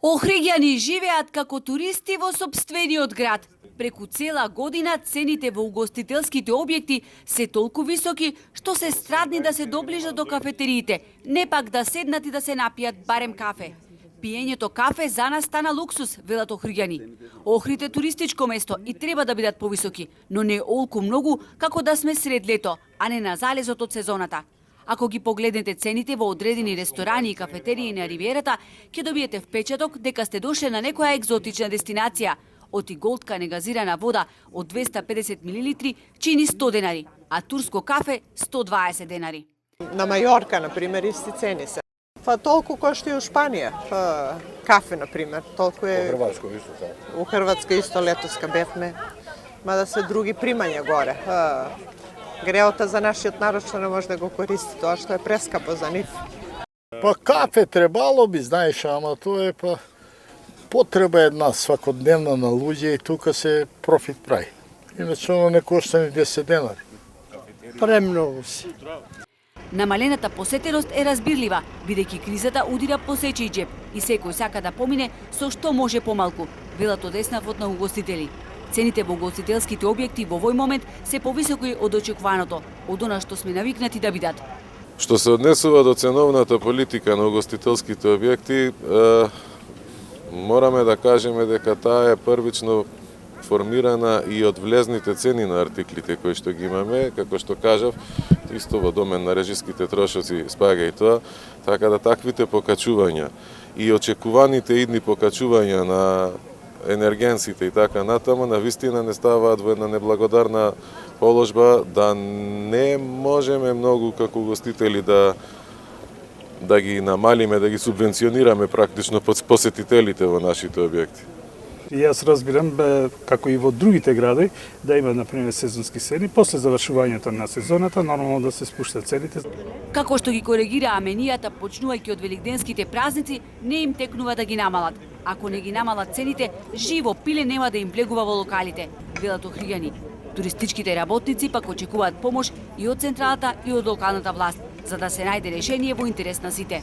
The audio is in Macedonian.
Охриѓани живеат како туристи во сопствениот град. Преку цела година цените во угостителските објекти се толку високи што се страдни да се доближат до кафетериите, не пак да седнат и да се напијат барем кафе. Пиењето кафе за нас стана луксус, велат охриѓани. Охрид е туристичко место и треба да бидат повисоки, но не олку многу како да сме сред лето, а не на залезот од сезоната. Ако ги погледнете цените во одредени ресторани и кафетерии на ривиерата, ќе добиете впечаток дека сте дошли на некоја екзотична дестинација. Отиголтка негазирана вода од 250 мл чини 100 денари, а турско кафе 120 денари. На Мајорка, например, исти цени се. Па толку кошта и у Шпанија. Кафе, например, толку е... У Хрватска исто така. У Хрватска исто летоска бевме. Мада се други примања горе. Греота за нашиот народ што не може да го користи, тоа што е прескапо за нив. Па кафе требало би, знаеш, ама тоа е па потреба една свакодневна на луѓе и тука се профит прави. Иначе оно не кошта ни 10 денари. Премногу си. Намалената посетеност е разбирлива, бидејќи кризата удира по сечиј џеб и секој сака да помине со што може помалку, велат одеснавот на угостители. Цените во угостителските објекти во овој момент се повисоки од очекуваното, од она што сме навикнати да бидат. Што се однесува до ценовната политика на угостителските објекти, мораме да кажеме дека таа е првично формирана и од влезните цени на артиклите кои што ги имаме, како што кажав, исто во домен на режиските трошоци спага и тоа, така да таквите покачувања и очекуваните идни покачувања на енергенсите и така натаму, навистина не ставаат во една неблагодарна положба да не можеме многу како угостители да ги намалиме, да ги субвенционираме практично посетителите во нашите објекти. И јас разбирам, како и во другите гради, да има, например, сезонски цени, после завршувањето на сезоната, нормално да се спуштат цените. Како што ги коригира аменијата, почнувајќи од великденските празници, не им текнува да ги намалат. Ако не ги намалат цените, живо пиле нема да им влегува во локалите, велат охриѓани. Туристичките работници пак очекуваат помош и од централата и од локалната власт, за да се најде решение во интерес на сите.